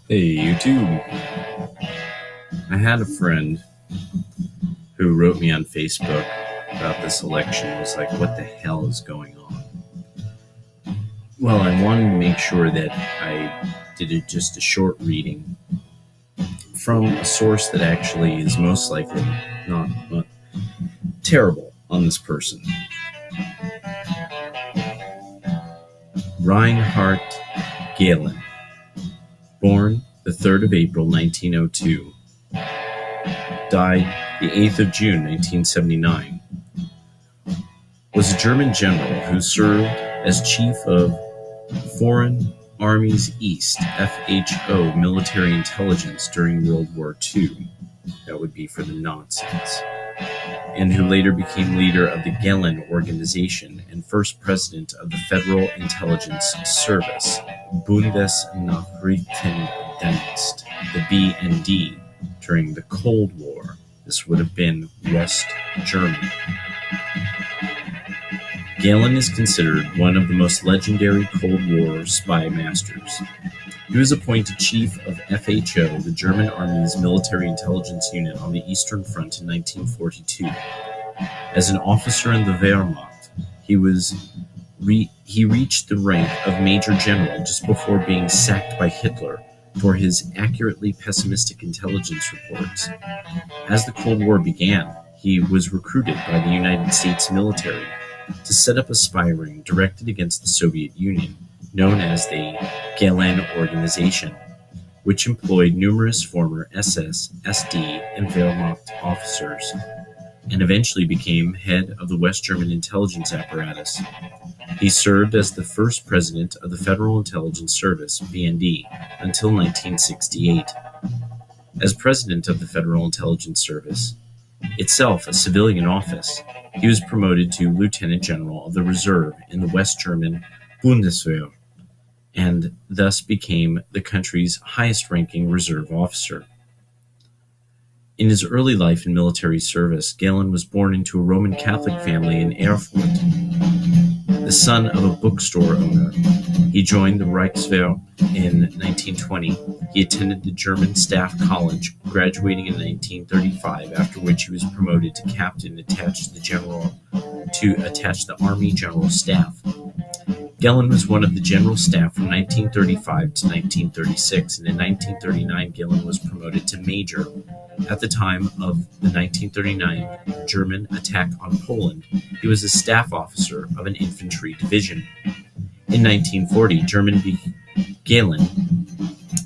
Hey, YouTube. I had a friend who wrote me on Facebook about this election. It was like, what the hell is going on? Well, I wanted to make sure that I did just a short reading from a source that actually is most likely not terrible on this person. Reinhardt Gehlen, born the 3rd of April 1902, died the 8th of June 1979, was a German general who served as Chief of Foreign Armies East (FHO) military intelligence during World War II. That would be for the Nazis. And who later became leader of the Gehlen organization and first president of the Federal Intelligence Service, Bundesnachrichtendienst, the BND, during the Cold War. This would have been West Germany. Gehlen is considered one of the most legendary Cold War spy masters. He was appointed chief of FHO, the German Army's military intelligence unit on the Eastern Front in 1942. As an officer in the Wehrmacht, he reached the rank of Major General just before being sacked by Hitler for his accurately pessimistic intelligence reports. As the Cold War began, he was recruited by the United States military to set up a spy ring directed against the Soviet Union, known as the Gehlen Organization, which employed numerous former SS, SD, and Wehrmacht officers, and eventually became head of the West German intelligence apparatus. He served as the first president of the Federal Intelligence Service, BND, until 1968. As president of the Federal Intelligence Service, itself a civilian office, he was promoted to Lieutenant General of the Reserve in the West German Bundeswehr, and thus became the country's highest-ranking reserve officer. In his early life in military service, Gehlen was born into a Roman Catholic family in Erfurt. The son of a bookstore owner, he joined the Reichswehr in 1920. He attended the German Staff College, graduating in 1935, after which he was promoted to captain attached to the Army General Staff. Gehlen was one of the General Staff from 1935 to 1936, and in 1939 Gehlen was promoted to Major. At the time of the 1939 German attack on Poland, he was a staff officer of an infantry division. In 1940, Gehlen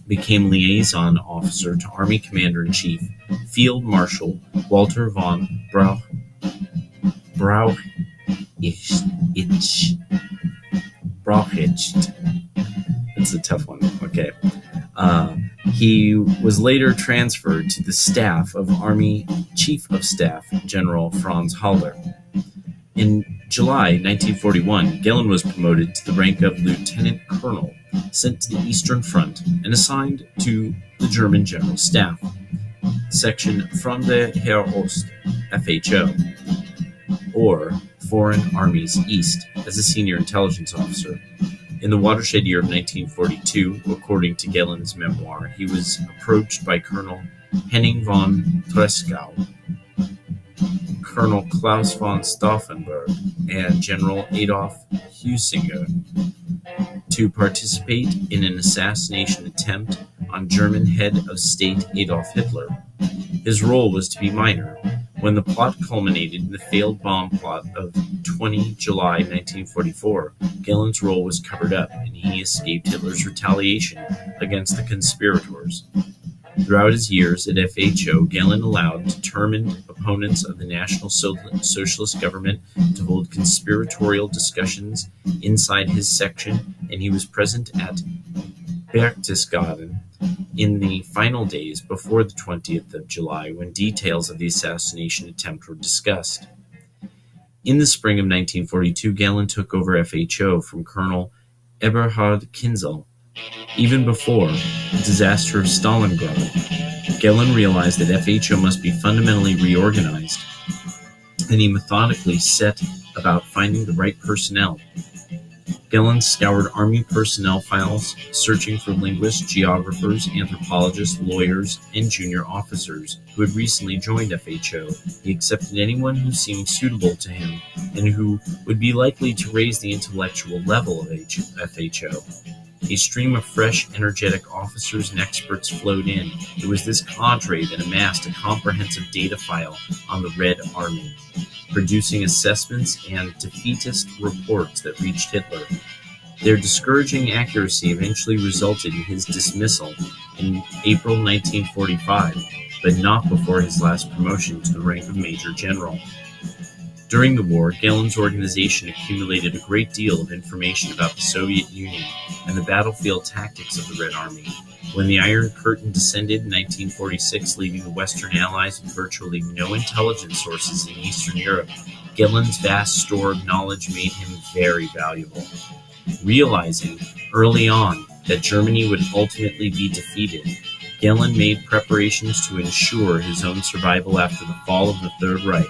became liaison officer to Army Commander-in-Chief Field Marshal Walter von Brauchitsch. That's a tough one. Okay. He was later transferred to the staff of Army Chief of Staff General Franz Halder. In July 1941, Gehlen was promoted to the rank of Lieutenant Colonel, sent to the Eastern Front, and assigned to the German General Staff, Section Fronde Heer Ost, FHO, or Foreign Armies East, as a senior intelligence officer. In the watershed year of 1942, according to Gehlen's memoir, he was approached by Colonel Henning von Treschow, Colonel Klaus von Stauffenberg, and General Adolf Husinger to participate in an assassination attempt on German head of state Adolf Hitler. His role was to be minor. When the plot culminated in the failed bomb plot of 20 July 1944, Gehlen's role was covered up, and he escaped Hitler's retaliation against the conspirators. Throughout his years at FHO, Gehlen allowed determined opponents of the National Socialist government to hold conspiratorial discussions inside his section, and he was present at Berchtesgaden in the final days before the 20th of July, when details of the assassination attempt were discussed. In the spring of 1942, Gehlen took over FHO from Colonel Eberhard Kinzel. Even before the disaster of Stalingrad, Gehlen realized that FHO must be fundamentally reorganized, and he methodically set about finding the right personnel. Gehlen scoured Army personnel files, searching for linguists, geographers, anthropologists, lawyers, and junior officers who had recently joined FHO. He accepted anyone who seemed suitable to him and who would be likely to raise the intellectual level of FHO. A stream of fresh, energetic officers and experts flowed in. It was this cadre that amassed a comprehensive data file on the Red Army, producing assessments and defeatist reports that reached Hitler. Their discouraging accuracy eventually resulted in his dismissal in April 1945, but not before his last promotion to the rank of Major General. During the war, Gehlen's organization accumulated a great deal of information about the Soviet Union and the battlefield tactics of the Red Army. When the Iron Curtain descended in 1946, leaving the Western Allies with virtually no intelligence sources in Eastern Europe, Gehlen's vast store of knowledge made him very valuable. Realizing early on that Germany would ultimately be defeated, Gehlen made preparations to ensure his own survival after the fall of the Third Reich.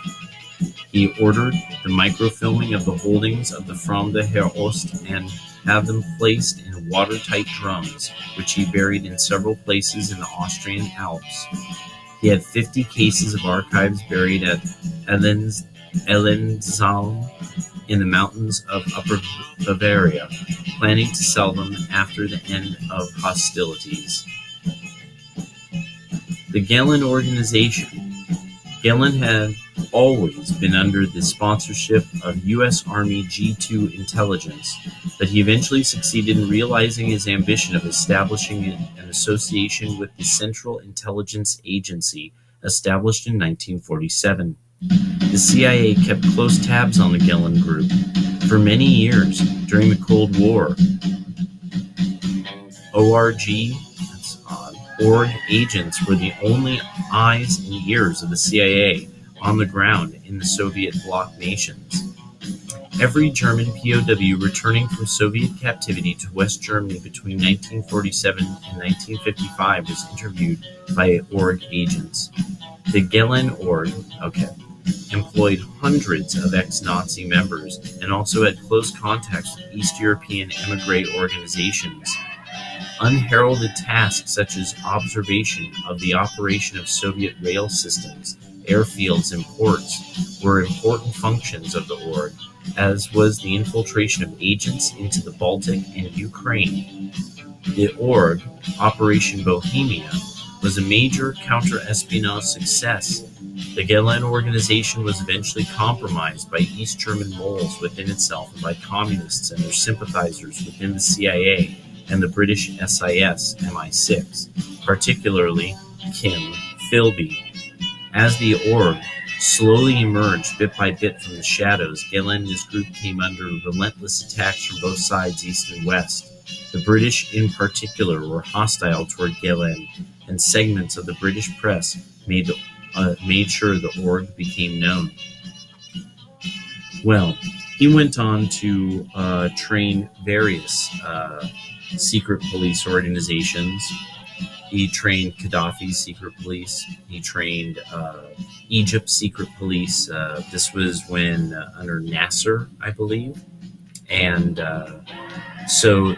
He ordered the microfilming of the holdings of the Fronde Heer Ost and had them placed in watertight drums, which he buried in several places in the Austrian Alps. He had 50 cases of archives buried at Ellensalm in the mountains of Upper Bavaria, planning to sell them after the end of hostilities. The Gehlen organization. Gehlen had always been under the sponsorship of U.S. Army G2 intelligence, but he eventually succeeded in realizing his ambition of establishing an association with the Central Intelligence Agency, established in 1947. The CIA kept close tabs on the Gehlen Group. For many years, during the Cold War, org agents were the only eyes and ears of the CIA on the ground in the Soviet bloc nations. Every German POW returning from Soviet captivity to West Germany between 1947 and 1955 was interviewed by org agents. The Gehlen-Our employed hundreds of ex-Nazi members and also had close contacts with East European émigré organizations. Unheralded tasks such as observation of the operation of Soviet rail systems, airfields, and ports were important functions of the org, as was the infiltration of agents into the Baltic and Ukraine. The org, Operation Bohemia, was a major counter-espionage success. The Gehlen organization was eventually compromised by East German moles within itself and by communists and their sympathizers within the CIA and the British SIS, MI6, particularly Kim Philby. As the org slowly emerged bit by bit from the shadows, Gehlen and his group came under relentless attacks from both sides, east and west. The British in particular were hostile toward Gehlen, and segments of the British press made sure the org became known. Well, he went on to train various secret police organizations. He trained Gaddafi's secret police. He trained Egypt's secret police. This was when under Nasser, I believe. And so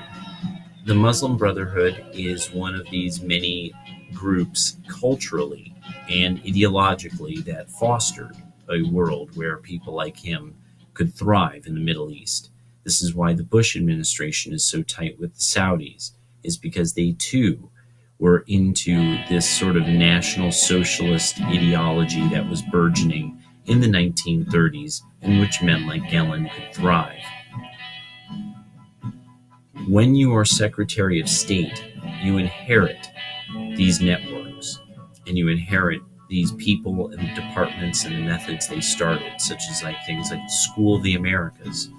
the Muslim Brotherhood is one of these many groups culturally and ideologically that fostered a world where people like him could thrive in the Middle East. This is why the Bush administration is so tight with the Saudis, is because they too were into this sort of national socialist ideology that was burgeoning in the 1930s, in which men like Gehlen could thrive. When you are Secretary of State, you inherit these networks, and you inherit these people and departments and the methods they started, such as things like the School of the Americas.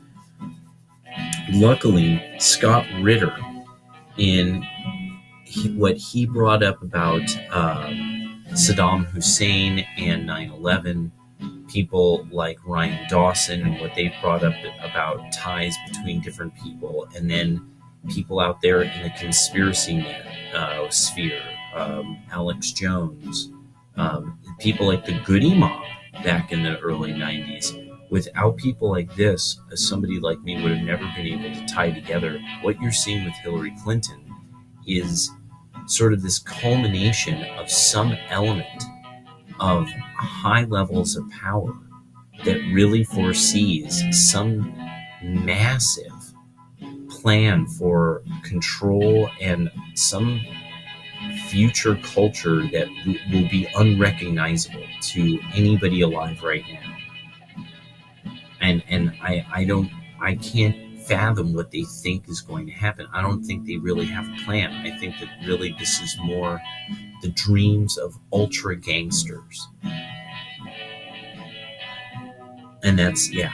Luckily, Scott Ritter, in what he brought up about Saddam Hussein and 9/11, people like Ryan Dawson and what they've brought up about ties between different people, and then people out there in the conspiracy sphere, Alex Jones, people like the Goody Mob back in the early 90s. Without people like this, somebody like me would have never been able to tie together. What you're seeing with Hillary Clinton is sort of this culmination of some element of high levels of power that really foresees some massive plan for control and some future culture that will be unrecognizable to anybody alive right now. And I can't fathom what they think is going to happen. I don't think they really have a plan. I think that really this is more the dreams of ultra gangsters. And that's, yeah.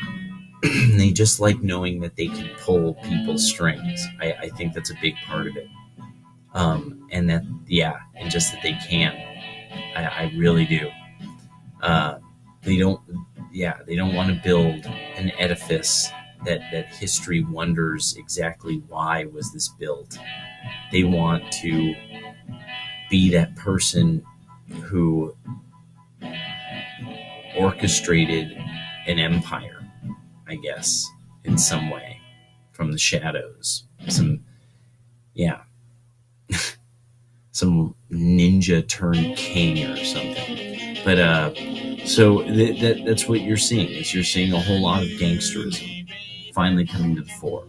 They just like knowing that they can pull people's strings. I think that's a big part of it. And that, yeah, and just that they can. I really do. They don't want to build an edifice that history wonders exactly why was this built. They want to be that person who orchestrated an empire, I guess, in some way, from the shadows. Some ninja turned king or something. But so that's what you're seeing. Is you're seeing a whole lot of gangsterism finally coming to the fore,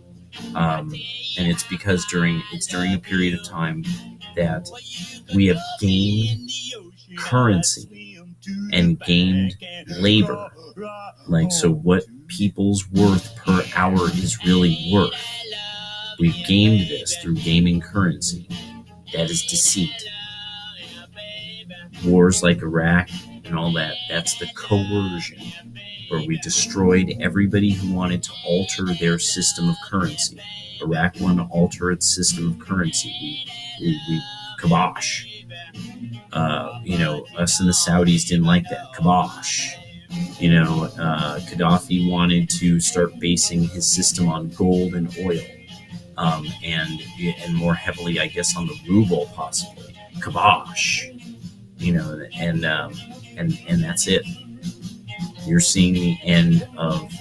and it's because during a period of time that we have gained currency and gained labor. Like, so what people's worth per hour is really worth. We've gained this through gaming currency. That is deceit. Wars like Iraq and all that, that's the coercion, where we destroyed everybody who wanted to alter their system of currency. Iraq wanted to alter its system of currency. We kibosh. Us and the Saudis didn't like that. Kibosh. Gaddafi wanted to start basing his system on gold and oil, and more heavily, I guess, on the ruble, possibly. Kibosh. And that's it. You're seeing the end of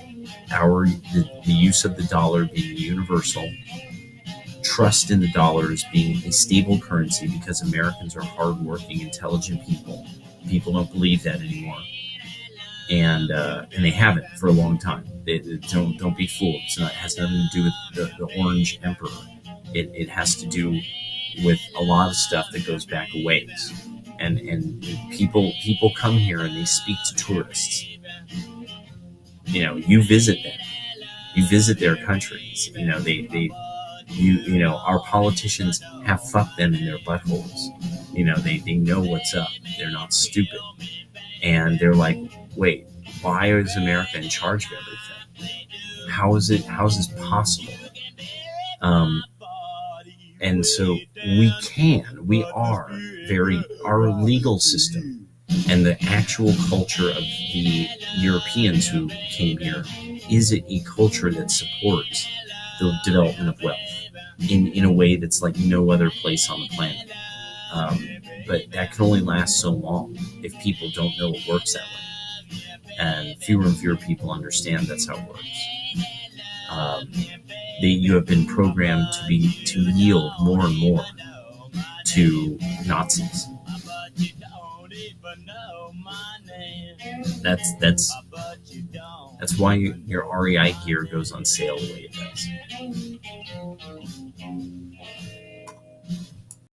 the use of the dollar being universal, trust in the dollar as being a stable currency, because Americans are hardworking, intelligent people. People don't believe that anymore, and they haven't for a long time. Don't be fooled. It has nothing to do with the Orange Emperor. It has to do with a lot of stuff that goes back a ways. And people come here and they speak to tourists. You visit them. You visit their countries. Our politicians have fucked them in their buttholes. They know what's up. They're not stupid. And they're like, wait, why is America in charge of everything? How is this possible? And so our legal system and the actual culture of the Europeans who came here is a culture that supports the development of wealth in a way that's like no other place on the planet. But that can only last so long if people don't know it works that way. And fewer people understand that's how it works. You have been programmed to yield more and more to Nazis. That's why your REI gear goes on sale the way it does.